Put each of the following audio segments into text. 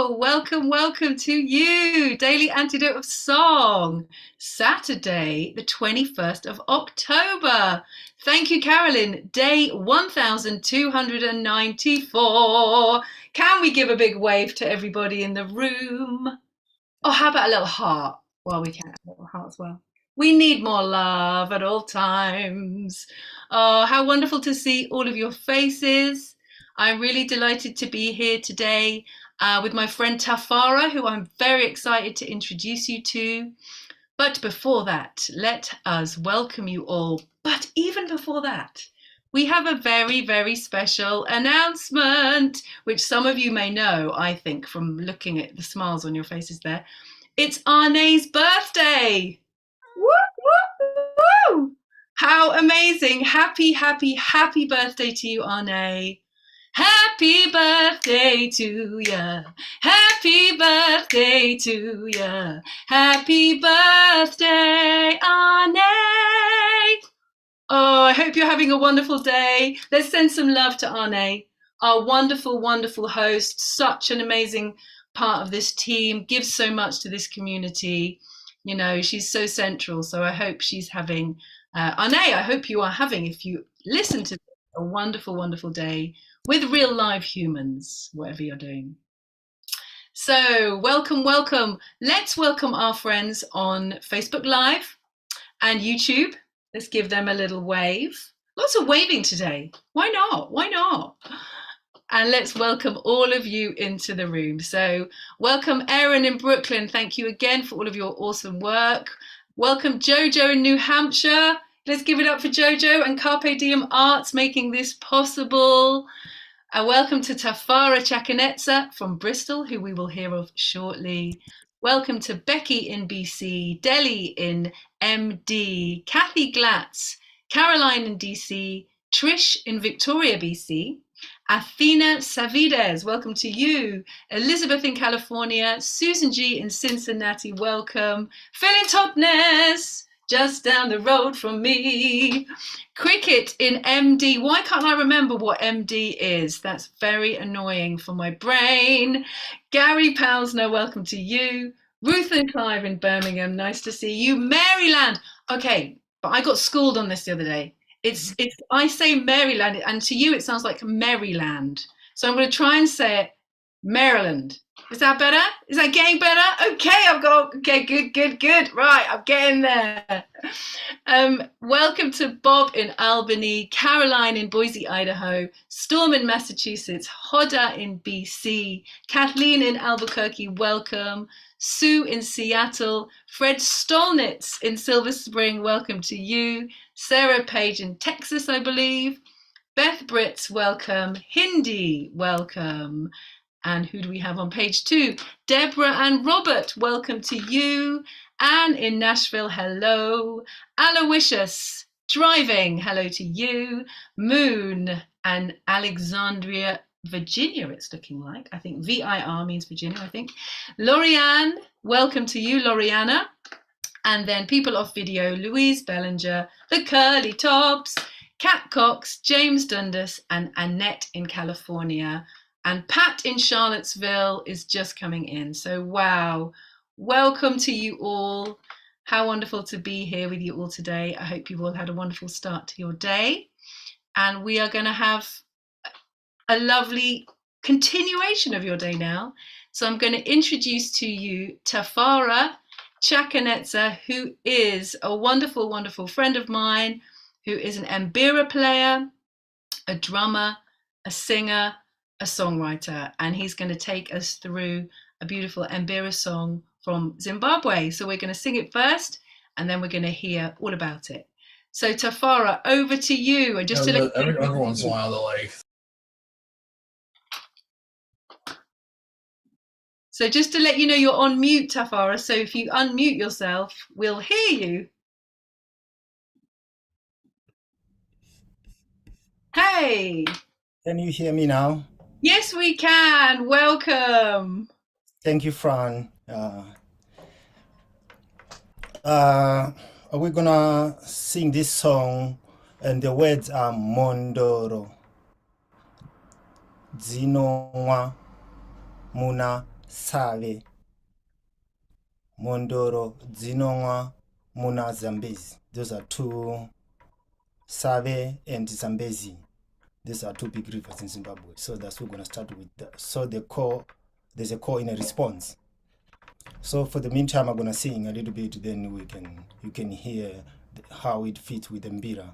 Welcome to you. Daily Antidote of Song, Saturday, the 21st of October. Thank you, Carolyn. Day 1294. Can we give a big wave to everybody in the room? Oh, how about a little heart? Well, we can have a little heart as well. We need more love at all times. Oh, how wonderful to see all of your faces. I'm really delighted to be here today with my friend Tafara, who I'm very excited to introduce you to. But before that, let us welcome you all. But even before that, we have a very, very special announcement, which some of you may know, I think, from looking at the smiles on your faces there. It's Arne's birthday. Woo, woo, woo. How amazing. Happy birthday to you, Arne. Happy birthday to ya. Happy birthday to ya. Happy birthday, Arne. Oh, I hope you're having a wonderful day. Let's send some love to Arne, our wonderful, wonderful host, such an amazing part of this team, gives so much to this community. You know, she's so central. So I hope she's having, Arne, I hope you are having, if you listen to this, a wonderful, wonderful day with real live humans, whatever you're doing. So welcome. Let's welcome our friends on Facebook Live and YouTube. Let's give them a little wave. Lots of waving today. Why not? And let's welcome all of you into the room. So welcome Erin in Brooklyn. Thank you again for all of your awesome work. Welcome Jojo in New Hampshire. Let's give it up for Jojo and Carpe Diem Arts making this possible. Welcome to Tafara Chakanetsa from Bristol, who we will hear of shortly. Welcome to Becky in BC, Delhi in MD, Kathy Glatz, Caroline in DC, Trish in Victoria, BC, Athena Savides, welcome to you, Elizabeth in California, Susan G in Cincinnati, welcome, Phil in Totnes, just down the road from me, Cricket in MD. Why can't I remember what MD is? That's very annoying for my brain. Gary Palsner, welcome to you. Ruth and Clive in Birmingham, nice to see you. Maryland. Okay, but I got schooled on this the other day. It's I say Maryland, and to you it sounds like Maryland. So I'm going to try and say it Maryland. Is that better? Is that getting better? Okay, good. Right, I'm getting there. Welcome to Bob in Albany, Caroline in Boise, Idaho, Storm in Massachusetts, Hoda in BC, Kathleen in Albuquerque, welcome. Sue in Seattle, Fred Stolnitz in Silver Spring, welcome to you. Sarah Page in Texas, I believe. Beth Britz, welcome. Hindi, welcome. And who do we have on page 2? Deborah and Robert, welcome to you. Anne in Nashville, hello. Aloysius, driving, hello to you. Moon and Alexandria, Virginia, it's looking like. I think VIR means Virginia, I think. Lorianne, welcome to you, Loriana. And then people off video, Louise Bellinger, the Curly Tops, Kat Cox, James Dundas, and Annette in California. And Pat in Charlottesville is just coming in. So, wow. Welcome to you all. How wonderful to be here with you all today. I hope you've all had a wonderful start to your day. And we are going to have a lovely continuation of your day now. So I'm going to introduce to you Tafara Chakanetsa, who is a wonderful, wonderful friend of mine, who is an mbira player, a drummer, a singer, a songwriter, and he's going to take us through a beautiful mbira song from Zimbabwe. So we're going to sing it first, and then we're going to hear all about it. So Tafara, over to you. And just to let every once in a while, they're like. So just to let you know, you're on mute, Tafara. So if you unmute yourself, we'll hear you. Hey. Can you hear me now? Yes, we can. Welcome. Thank you, Fran. We're gonna sing this song, and the words are Mhondoro, dzinomwa, muna save. Mhondoro, dzinomwa, muna Zambezi. Those are two, Save and Zambezi. These are two big rivers in Zimbabwe. So that's what we're going to start with. So there's a call in a response. So for the meantime, I'm going to sing a little bit, then you can hear how it fits with the mbira.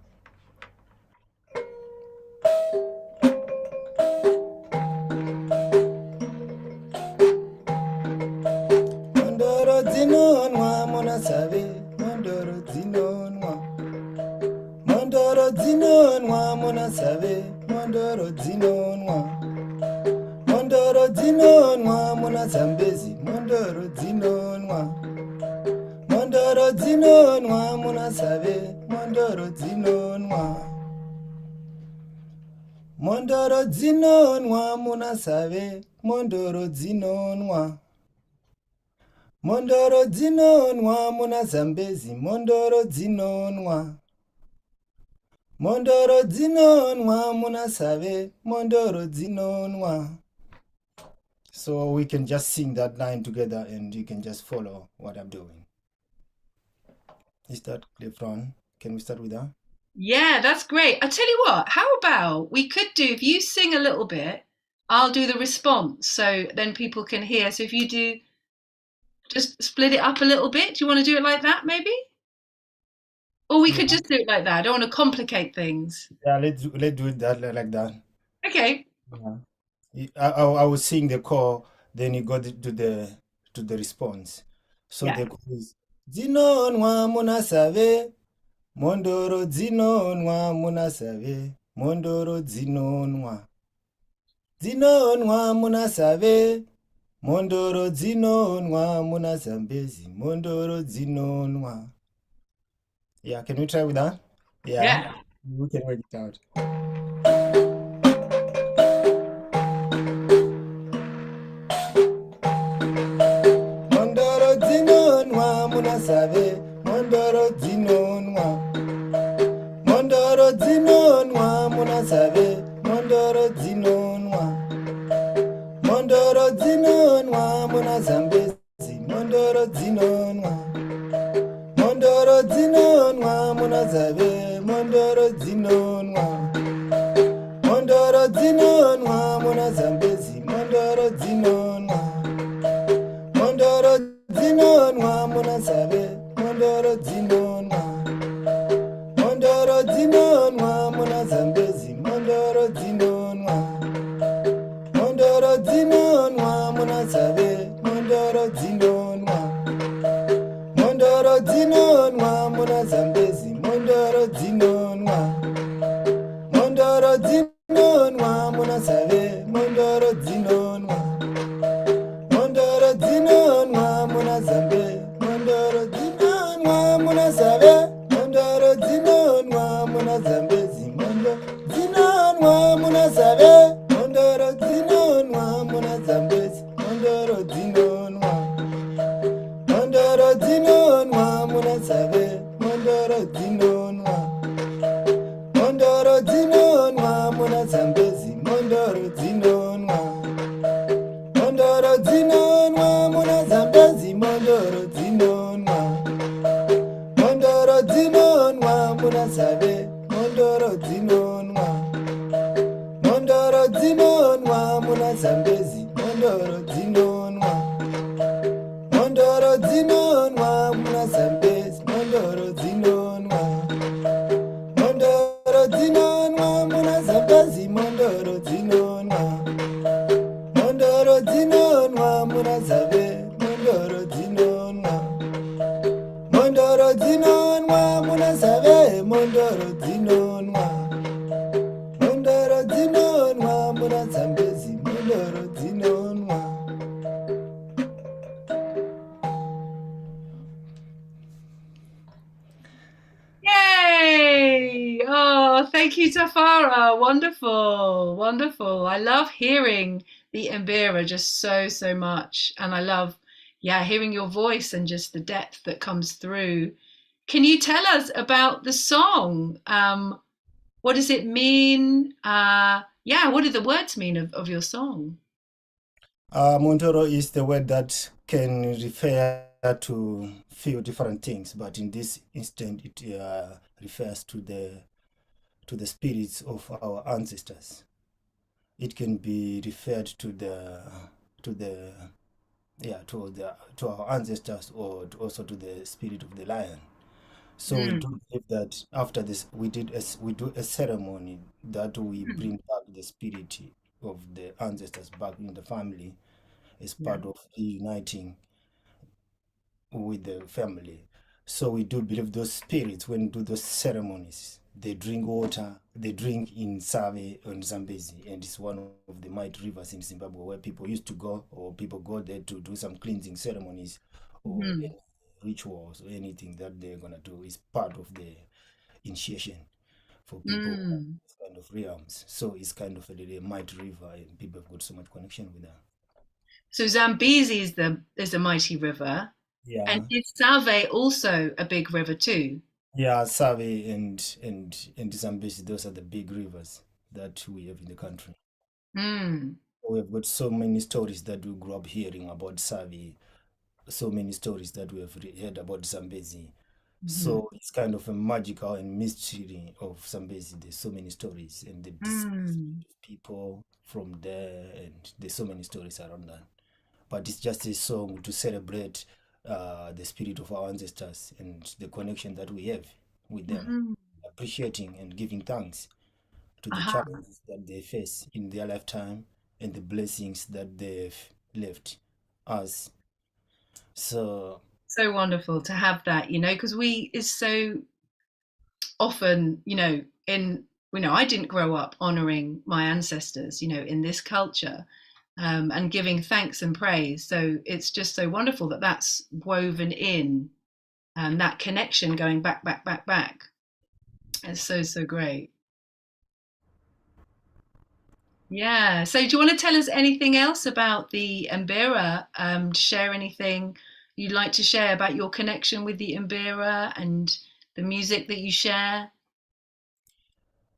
Mhondoro dzinomwa muna save, Mhondoro dzinomwa. Mhondoro dzinomwa muna save, Mhondoro dzinomwa. Mhondoro dzinomwa muna Zambezi, Mhondoro dzinomwa. Mhondoro dzinomwa muna save, Mhondoro dzinomwa. Mhondoro dzinomwa muna save, Mhondoro dzinomwa. Mhondoro dzinomwa muna Zambezi, Mhondoro dzinomwa. Mhondoro dzinomwa muna save, Mhondoro dzinomwa. So we can just sing that line together and you can just follow what I'm doing. Is that clear, Fran? Can we start with that? Yeah, that's great. I tell you what, how about we could do, if you sing a little bit, I'll do the response so then people can hear. So if you do, just split it up a little bit. Do you want to do it like that maybe? Or we could just do it like that. I don't want to complicate things. Yeah, let's do it like that. Okay. Yeah. I will sing the call, then you go to the response. So Yeah. the call is dzinomwa muna save, Mhondoro dzinomwa muna save, Mhondoro dzinomwa. Dzinomwa muna save, Mhondoro dzinomwa muna Zambezi, Mhondoro dzinomwa. Yeah, can we try with that? Yeah. We can work it out. Mhondoro dzinomwa muna save, Mhondoro dzinomwa. Mhondoro dzinomwa muna save, Mhondoro dzinomwa. Mhondoro dzinomwa muna Zambezi, Mhondoro dzinomwa. Mhondoro dzinomwa muna Zave, Mhondoro dzinomwa. Mhondoro dzinomwa muna Zambezi, Mhondoro dzinomwa. Mhondoro dzinomwa muna Zave, Mhondoro dzinomwa. Mhondoro dzinomwa muna Zambezi, Mhondoro dzinomwa. Mhondoro dzinomwa muna Zave, Mhondoro dzinomwa. Mhondoro dzinomwa muna Zambezi, Mhondoro dzinomwa. Mhondoro dzinomwa muna Zave, Mhondoro dzinomwa. Mhondoro dzinomwa muna Zambe, Mhondoro dzinomwa muna Zave, Mhondoro dzinomwa muna Zambezi, Mhondoro dzinomwa muna Zave, Mhondoro dzinomwa muna Zambezi, Mhondoro dzinomwa. Mhondoro dzinomwa muna Zave, Mhondoro dzinomwa. Mhondoro dzinomwa muna Zambezi, Mhondoro dzinomwa. Mhondoro dzinomwa muna Zambezi, Mhondoro dzinomwa. Mhondoro dzinomwa muna Zave, Mhondoro dzinomwa. Mhondoro dzinomwa muna Zambezi, Mhondoro dzinomwa. Mhondoro dzinomwa muna Zambezi, Mhondoro dzinomwa. Mhondoro dzinomwa muna Zambezi, Mhondoro dzinomwa. Mhondoro dzinomwa muna Zave, Mhondoro dzinomwa. Mhondoro dzinomwa muna Zave, Mhondoro dzinomwa. Mhondoro dzinomwa muna Zambezi, Mhondoro dzinomwa. Yay! Oh, thank you, Tafara. Wonderful, wonderful. I love hearing the Mbira just so much. And I love, yeah, hearing your voice and just the depth that comes through. Can you tell us about the song? What does it mean? Yeah, what do the words mean of your song? Mhondoro is the word that can refer to few different things, but in this instant, it refers to the spirits of our ancestors. It can be referred to the to our ancestors, or also to the spirit of the lion. So we Mm, do believe that after this, we do a ceremony that we mm, bring back the spirit of the ancestors back in the family as yeah. part of reuniting with the family. So we do believe those spirits, when do those ceremonies, they drink water, they drink in Save and Zambezi, and it's one of the mighty rivers in Zimbabwe where people used to go, or people go there to do some cleansing ceremonies or Mm, any rituals or anything that they're gonna do is part of the initiation for people of mm. this kind of realms. So it's kind of a mighty river, and people have got so much connection with that. So Zambezi is a mighty river, and Yeah. is Save also a big river too? Yeah, Save and Zambezi, those are the big rivers that we have in the country. Mm, We have got so many stories that we grew up hearing about Save, so many stories that we have heard about Zambezi. mhm, So it's kind of a magical and mystery of Zambezi. There's so many stories, and the mm, people from there, and there's so many stories around that. But it's just a song to celebrate the spirit of our ancestors and the connection that we have with them, mhm. appreciating and giving thanks to the Aha, challenges that they face in their lifetime and the blessings that they've left us. So, so wonderful to have that, because we is so often, I didn't grow up honoring my ancestors, in this culture, and giving thanks and praise. So it's just so wonderful that that's woven in, and that connection going back, back, back, back. It's so, so great. Yeah. So do you want to tell us anything else about the Mbira? Share anything you'd like to share about your connection with the Mbira and the music that you share?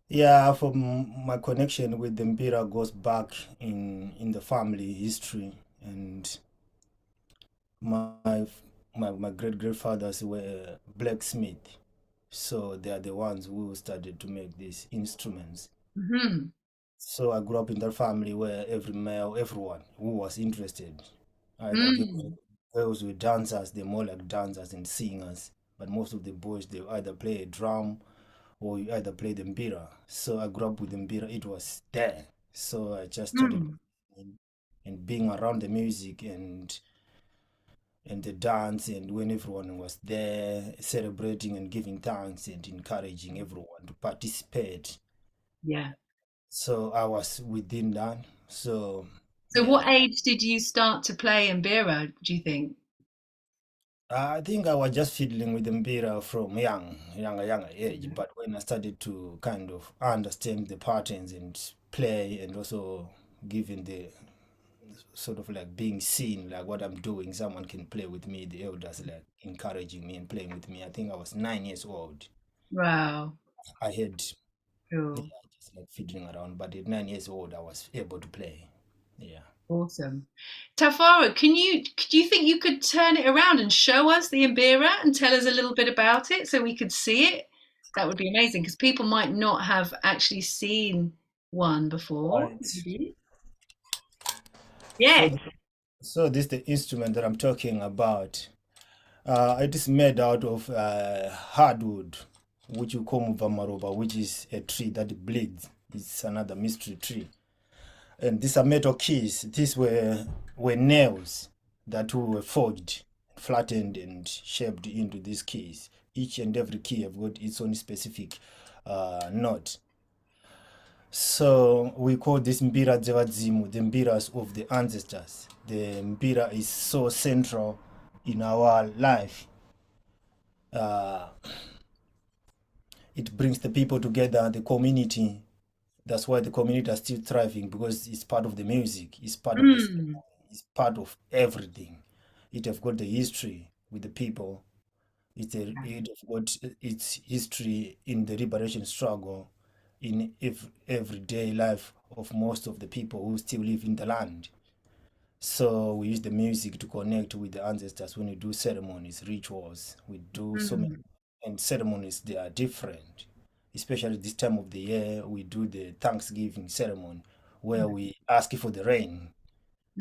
yeah, from my connection with the Mbira goes back in the family history, and my my great grandfathers were blacksmith, so they are the ones who started to make these instruments. Hmm. So I grew up in that family where every male, everyone who was interested, either Mm. girls were dancers, they're more like dancers and singers, but most of the boys they either play a drum or you either play the mbira. So I grew up with the mbira, it was there. So I just started Mm. and being around the music and the dance, and when everyone was there celebrating and giving thanks and encouraging everyone to participate. Yeah. So I was within that. So So yeah, what age did you start to play Mbira, do you think? I think I was just fiddling with the mbira from younger age. But when I started to kind of understand the patterns and play, and also given the sort of like being seen, like what I'm doing, someone can play with me, the elders like encouraging me and playing with me. I think I was 9 years old. Wow. I had, yeah, Cool. just like fiddling around, but at 9 years old, I was able to play. Yeah. Awesome. Tafara, do you think you could turn it around and show us the Imbira and tell us a little bit about it so we could see it? That would be amazing because people might not have actually seen one before. Right. Maybe. So, Yeah. so this is the instrument that I'm talking about. It is made out of hardwood, which you call muvamaroba, which is a tree that bleeds. It's another mystery tree. And these are metal keys. These were nails that were forged, flattened, and shaped into these keys. Each and every key have got its own specific note. So we call this mbira dzevadzimu, the mbiras of the ancestors. The mbira is so central in our life. Uh, it brings the people together, the community. That's why the community are still thriving, because it's part of the music, it's part of the Mm. ceremony, it's part of everything. It have got the history with the people. It have got its history in the liberation struggle, in everyday life of most of the people who still live in the land. So we use the music to connect with the ancestors when we do ceremonies, rituals. We do so many, Mm, and ceremonies they are different. Especially this time of the year, we do the Thanksgiving ceremony where we ask for the rain.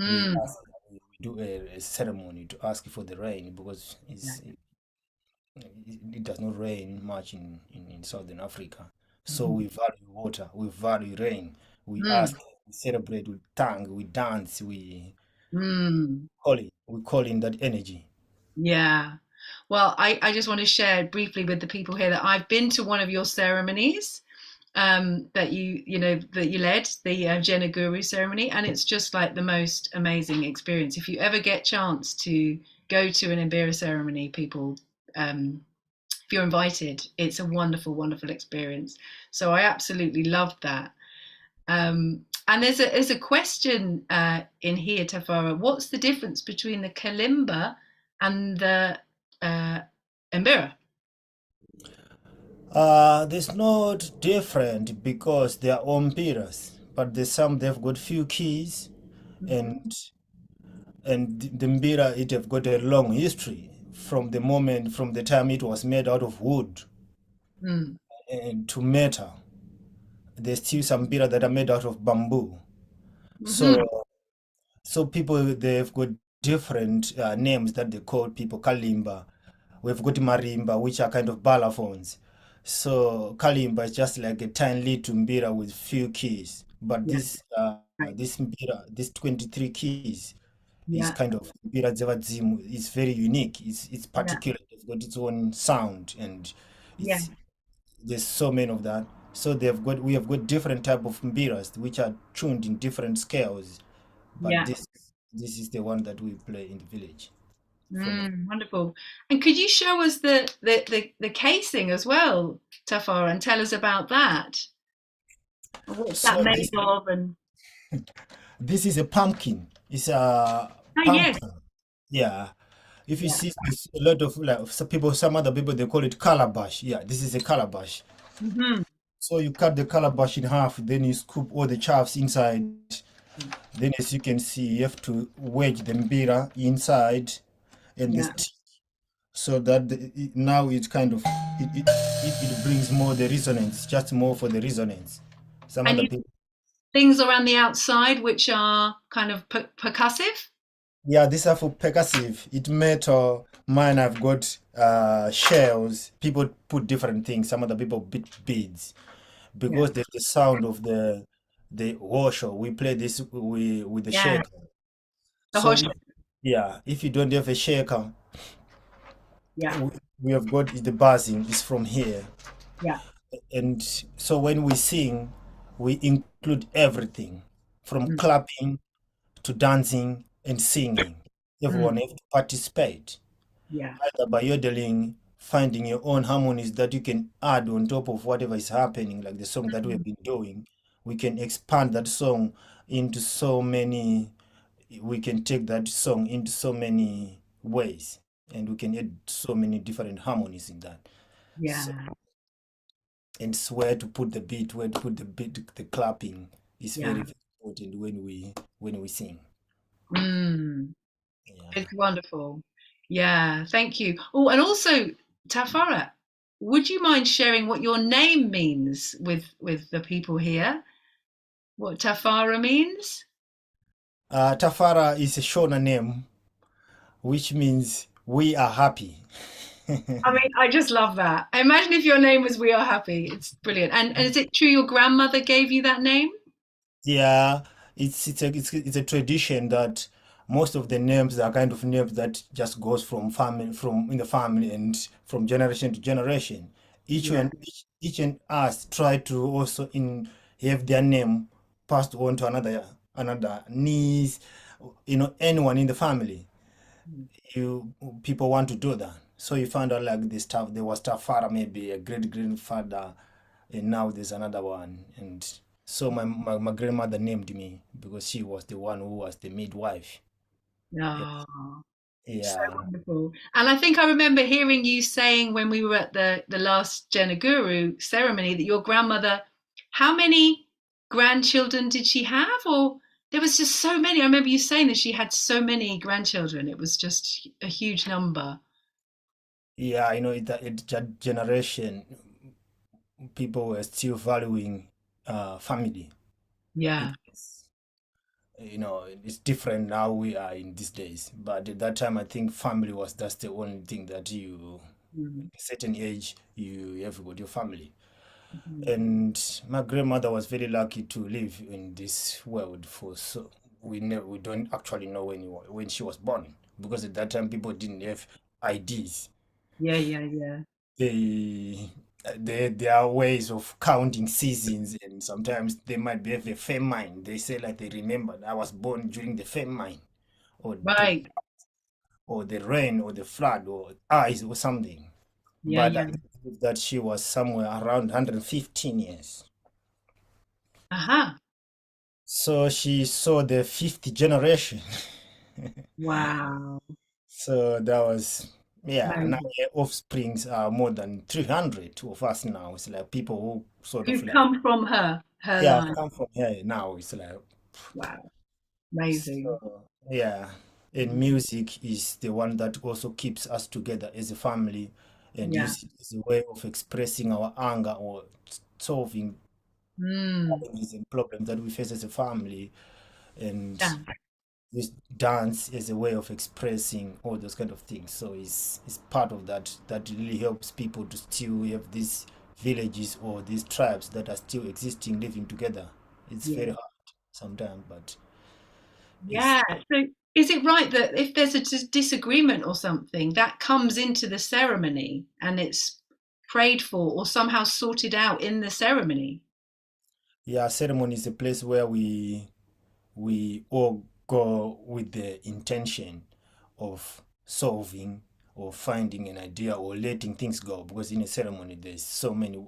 We mm, ask, we do a ceremony to ask for the rain because yeah. it does not rain much in Southern Africa. So Mhm. we value water, we value rain. We Mm, ask, we celebrate, we thank, we dance, mm, we call in that energy. yeah. Well, I just want to share briefly with the people here that I've been to one of your ceremonies, that you led, the Jena Guru ceremony, and it's just like the most amazing experience. If you ever get chance to go to an Imbira ceremony, people, if you're invited, it's a wonderful, wonderful experience. So I absolutely loved that. And there's a question in here, Tafara. What's the difference between the kalimba and the uh, Imbira? There's not different because they are on pillars, but there's some they've got few keys, and Mhm. the mbira it have got a long history from the time it was made out of wood Mm. and to metal. There's still some mbira that are made out of bamboo. Hmm. So people they've got different names that they call people kalimba. We've got marimba, which are kind of balafons. So kalimba is just like a tiny little mbira with few keys. But Yeah, right. this mbira, this 23 keys, is Yeah, kind of mbira zevadzimu. It's very unique. It's yeah, particular. It's got its own sound, and yeah, it's there's so many of that. So we have got different type of mbiras which are tuned in different scales, but yeah. this is the one that we play in the village from us. Wonderful. And could you show us the casing as well, Tafara, and tell us about that? What's that So made of? And this is a pumpkin. It's a oh yes, pumpkin. Yeah. If you yeah. see this, a lot of like some other people they call it calabash. Yeah, this is a calabash. Hmm. So you cut the calabash in half, then you scoop all the chaffs inside. Then as you can see, you have to wedge the mbira inside and the Yeah. stick so that now it's kind of it brings more the resonance, just more for the resonance. Some And other you people. things around the outside which are kind of percussive. Yeah, these are for percussive. It metal. Mine I've got shells. People put different things. Some other people beat beads Yeah. because there's the sound of the washer. We play this with the Yeah. shaker. The So hosh. yeah, if you don't have a shaker, Yeah. we, we have got the buzzing is from here. Yeah. And so when we sing, we include everything from Mm, clapping to dancing and singing. mm, Everyone has to participate, yeah. either by yodeling, finding your own harmonies that you can add on top of whatever is happening, like the song that we have Mm, been doing. We can expand that song into so many, we can take that song into so many ways, and we can add so many different harmonies in that. So, yeah. and where to put the beat, where to put the beat, the clapping is Yeah. very important when we sing. Mm, Yeah. it's wonderful. Yeah. Thank you. Oh, and also, Tafara, would you mind sharing what your name means with the people here? What Tafara means? Tafara is a Shona name, which means we are happy. I mean, I just love that. Imagine if your name was We Are Happy. It's brilliant. And is it true your grandmother gave you that name? Yeah, it's a tradition that most of the names are kind of names that just goes from family from in the family and from generation to generation. Yeah. Each and us try to also in have their name passed on to another niece, anyone in the family. You people want to do that. So you find out like this stuff. There was Tafara, maybe a great grandfather, and now there's another one. And so my grandmother named me because she was the one who was the midwife. Yeah. Oh, so Yeah. wonderful. And I think I remember hearing you saying when we were at the last Jenaguru ceremony that your grandmother, how many grandchildren did she have? Or there was just so many. I remember you saying that she had so many grandchildren. It was just a huge number. Yeah, that generation, people were still valuing family. It Yeah. is, it's different now we are in these days. But at that time, I think family was that's the only thing that Mm, a certain age, you have got your family. mhm. And my grandmother was very lucky to live in this world for so we don't actually know when she was born because at that time people didn't have IDs. Yeah, yeah, yeah. They there are ways of counting seasons, and sometimes they might have a famine. They say like they remember I was born during the famine or Right. the rain or the flood or ice or something. Yeah, But I yeah. believe that she was somewhere around 115 years. Aha. So she saw the fifth generation. Wow. So that was, yeah, now Amazing. her offsprings are more than 300 of us now. It's like people who sort of Who've like, come from her yeah, line. come from here now. It's like, Wow. Amazing. so, yeah. And music is the one that also keeps us together as a family and Yeah. use it as a way of expressing our anger or solving Mm. challenges and problems that we face as a family. And Yeah. use dance as a way of expressing all those kind of things. So it's part of that really helps people to still have these villages or these tribes that are still existing, living together. It's Yeah. very hard sometimes, but it's Yeah. So is it right that if there's a disagreement or something, that comes into the ceremony and it's prayed for or somehow sorted out in the ceremony? yeah, ceremony is a place where we all go with the intention of solving or finding an idea or letting things go because in a ceremony there's so many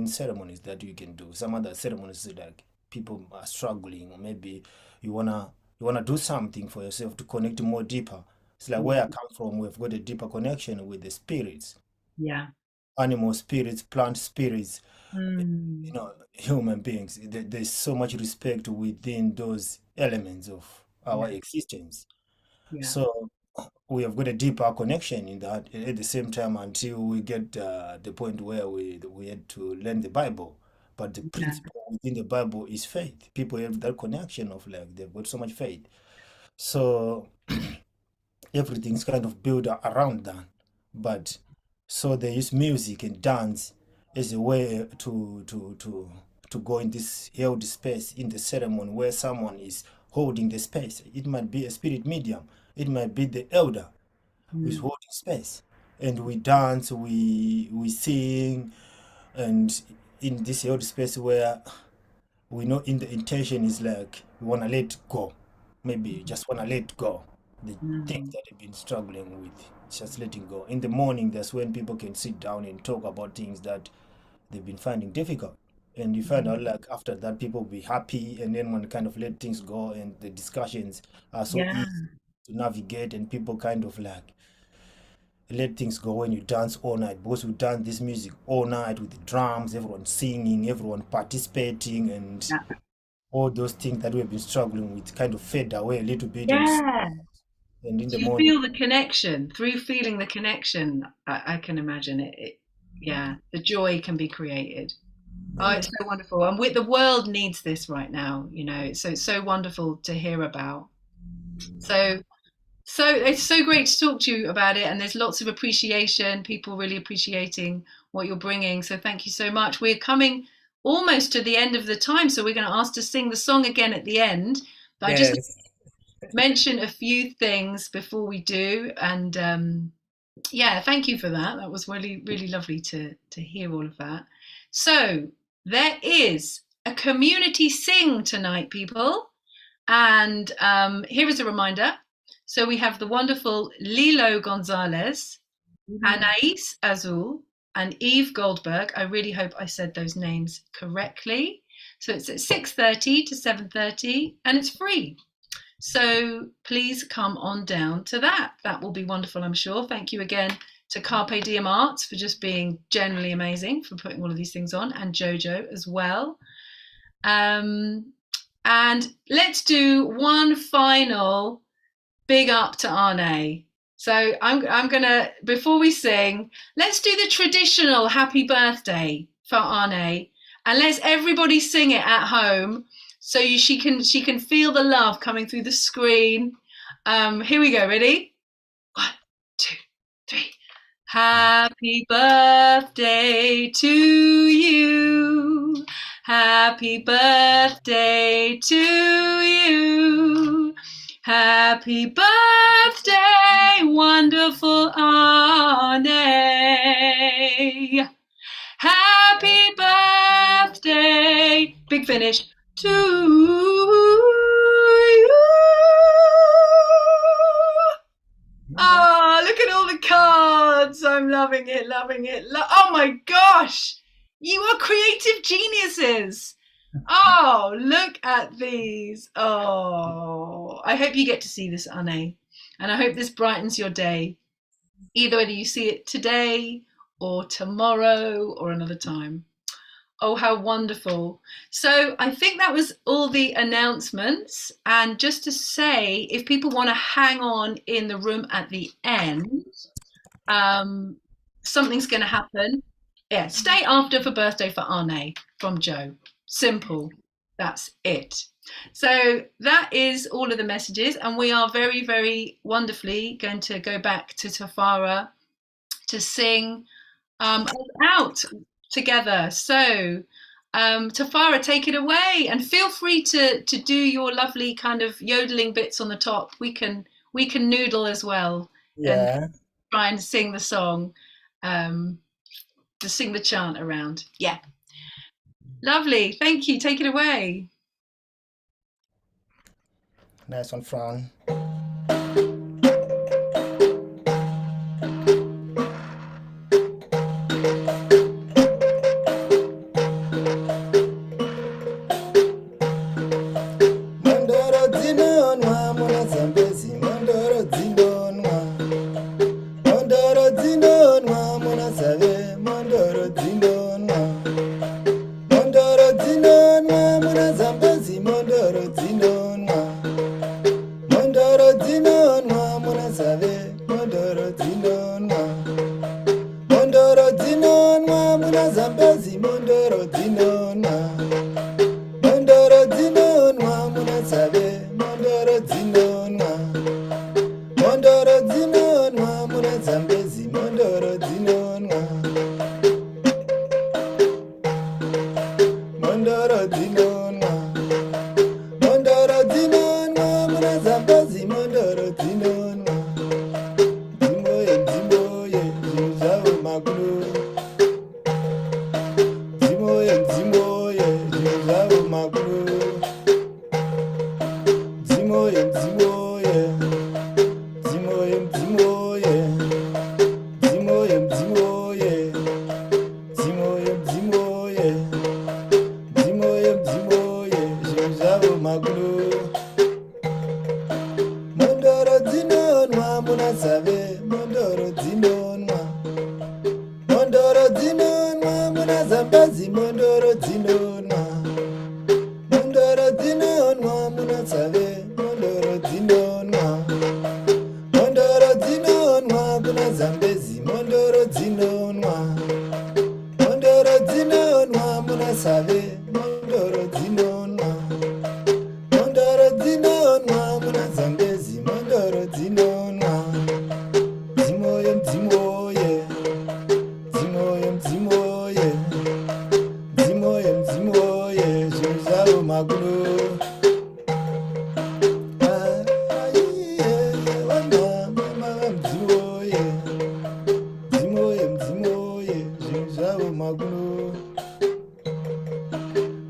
ceremonies that you can do. Some other ceremonies like people are struggling or maybe you wanna do something for yourself to connect more deeper. It's like Yeah. where I come from, we've got a deeper connection with the spirits, Yeah. animal spirits, plant spirits, Mm. human beings. There's so much respect within those elements of our Yeah. existence. Yeah. So we have got a deeper connection in that at the same time until we get the point where we had to learn the Bible. But the Yeah. principle within the Bible is faith. People have that connection of like they've got so much faith. So everything's kind of built around that. But so they use music and dance as a way to go in this held space in the ceremony where someone is holding the space. It might be a spirit medium. It might be the elder who is Mm. holding space. And we dance, we sing, and in this held space where we know in the intention is like we want to let go, maybe you just want to let go the things Mm. that you've been struggling with, just letting go. In the morning that's when people can sit down and talk about things that they've been finding difficult, and you find out like after that people will be happy, and then when kind of let things go and the discussions are so Yeah. easy to navigate, and people kind of like let things go when you dance all night, because we dance this music all night with the drums, everyone singing, everyone participating, and Yeah. all those things that we've been struggling with kind of fade away a little bit, Yeah. and in the Do you morning, feel the connection through feeling the connection? I can imagine it. Yeah, the joy can be created. Oh, yeah, it's so wonderful, and the world needs this right now. So it's so wonderful to hear about. So so it's so great to talk to you about it, and there's lots of appreciation. People really appreciating what you're bringing. So thank you so much. We're coming almost to the end of the time, so we're going to ask to sing the song again at the end. But I just yes, mention a few things before we do, and yeah, thank you for that. That was really, really lovely to hear all of that. So there is a community sing tonight, people, and here is a reminder. So we have the wonderful Lilo Gonzalez, Anais Azul, and Eve Goldberg. I really hope I said those names correctly. So it's at 6:30 to 7:30, and it's free. So please come on down to that. That will be wonderful, I'm sure. Thank you again to Carpe Diem Arts for just being generally amazing for putting all of these things on, and Jojo as well. Um, And let's do one final big up to Arne. So I'm gonna, before we sing, let's do the traditional happy birthday for Arne, and let's everybody sing it at home so she can feel the love coming through the screen. Here we go. Ready? 1, 2, 3. Happy birthday to you. Happy birthday to you. Happy birthday, wonderful Arne. Happy birthday, big finish, to you. Oh, look at all the cards. I'm loving it, loving it. Oh my gosh. You are creative geniuses. Oh, look at these. Oh, I hope you get to see this, Anne. And I hope this brightens your day, either whether you see it today or tomorrow or another time. Oh, how wonderful. So I think that was all the announcements. And just to say, if people want to hang on in the room at the end, something's going to happen. Yeah, stay after for birthday for Arne from Joe. Simple. That's it. So that is all of the messages. And we are very, very wonderfully going to go back to Tafara to sing out together. So Tafara, take it away, and feel free to do your lovely kind of yodeling bits on the top. We can noodle as well, Yeah. and try and sing the song, to sing the chant around. Yeah, lovely. Thank you. Take it away. Nice one, Fran. Mhondoro dzinomwa muna zambezi. Mhondoro dzinomwa. Mhondoro dzinomwa muna zave. Mhondoro dzinomwa. Mhondoro dzinomwa muna zambezi. Mhondoro dzinomwa. Mhondoro dzinomwa muna zave. Mhondoro dzinomwa. Mhondoro dzinomwa muna zambezi. Mhondoro dzinomwa. Mhondoro dzinomwa muna zave. Mhondoro dzinomwa. Mhondoro dzinomwa muna zambezi. Mhondoro dzinomwa. Mhondoro dzinomwa. Mhondoro dzinomwa muna zambezi. Mhondoro dzinomwa. Dzimoye zvinhu zvavo makuru. Dzimoye zvinhu zvavo makuru. Dzimoye dzimoye dzimoye dzimoye dzimoye dzimoye zvinhu zvavo makuru. Mhondoro dzinomwa muna zave. Mhondoro dzinomwa. Mhondoro dzinomwa muna zambezi. Mhondoro dzinomwa. Mhondoro dzinomwa muna zave. Mhondoro dzinomwa. Mhondoro dzinomwa kuna zambezi. Mhondoro dzinomwa. Mhondoro dzinomwa muna zave. Mhondoro dzinomwa. Mhondoro dzinomwa muna zambezi. Mhondoro dzinomwa. Dzimoye dzimoye dzimoye dzimoye dzimoye zvinhu zvavo makuru.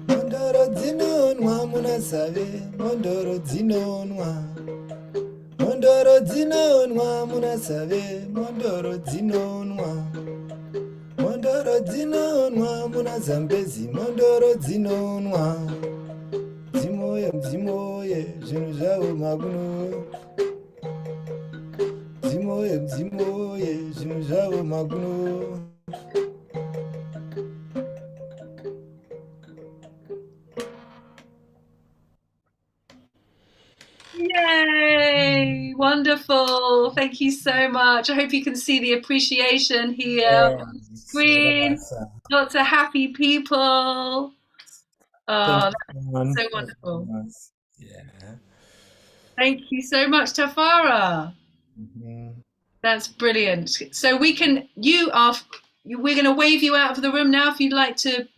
Mhondoro dzinonwa muna zave. Mhondoro dzinonwa. Mhondoro dzinonwa muna zave. Mhondoro dzinonwa. Mhondoro dzinonwa muna zambezi. Mhondoro dzinonwa. Dzimoye zvinhu zvavo makuru. Dzimoye zvinhu zvavo makuru. thank you so much. I hope you can see the appreciation here on the Yes, screen. Lots of happy people. thank Oh, you, everyone. that's so That's wonderful. nice. Yeah. Thank you so much, Tafara. Mhm. That's brilliant. So we're going to wave you out of the room now if you'd like to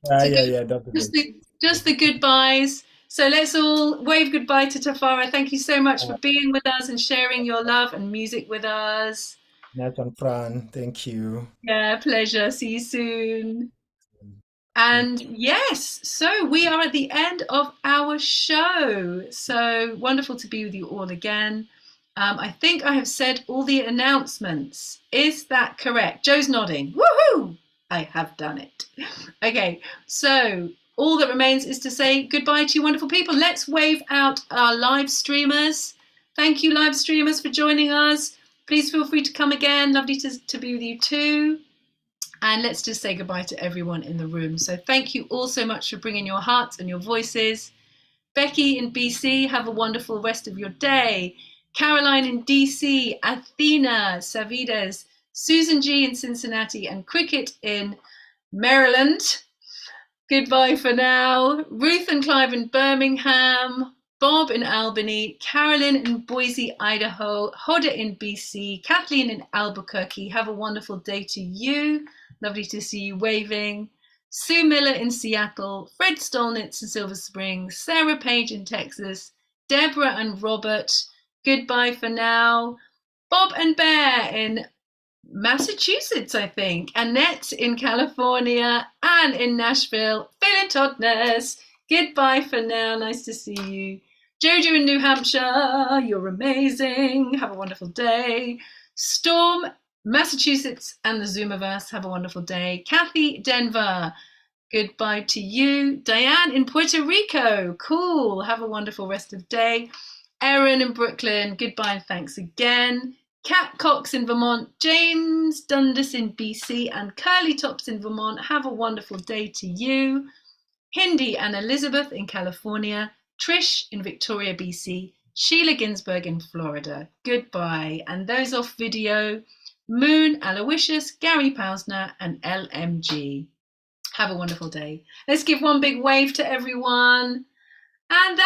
go. Yeah, that'd be great. Just the goodbyes. So let's all wave goodbye to Tafara. Thank you so much for Uh, being with us and sharing your love and music with us. Nat and Fran, thank you. Yeah, pleasure. See you soon. Thank And yes, so we are at the end of our show. So wonderful to be with you all again. I think I have said all the announcements. Is that correct? Joe's nodding. Woohoo! I have done it. Okay, so all that remains is to say goodbye to you wonderful people. Let's wave out our live streamers. Thank you, live streamers, for joining us. Please feel free to come again. Lovely to be with you too. And let's just say goodbye to everyone in the room. So thank you all so much for bringing your hearts and your voices. Becky in BC, have a wonderful rest of your day. Caroline in DC, Athena, Savides, Susan G in Cincinnati, and Cricket in Maryland. Goodbye for now. Ruth and Clive in Birmingham, Bob in Albany, Carolyn in Boise, Idaho, Hoda in BC, Kathleen in Albuquerque. Have a wonderful day to you. Lovely to see you waving. Sue Miller in Seattle, Fred Stolnitz in Silver Springs, Sarah Page in Texas, Deborah and Robert. Goodbye for now. Bob and Bear in Massachusetts, I think, Annette in California, Anne in Nashville, Phil in Totnes. Goodbye for now. Nice to see you. Jojo in New Hampshire, you're amazing. Have a wonderful day. Storm, Massachusetts, and the Zoomiverse, have a wonderful day. Kathy, Denver, goodbye to you. Diane in Puerto Rico, cool. Have a wonderful rest of the day. Erin in Brooklyn, goodbye and thanks again. Kat Cox in Vermont, James Dundas in BC, and Curly Tops in Vermont. Have a wonderful day to you. Hindi and Elizabeth in California, Trish in Victoria, BC, Sheila Ginsberg in Florida. Goodbye. And those off video, Moon, Aloysius, Gary Pausner, and LMG. Have a wonderful day. Let's give one big wave to everyone. And that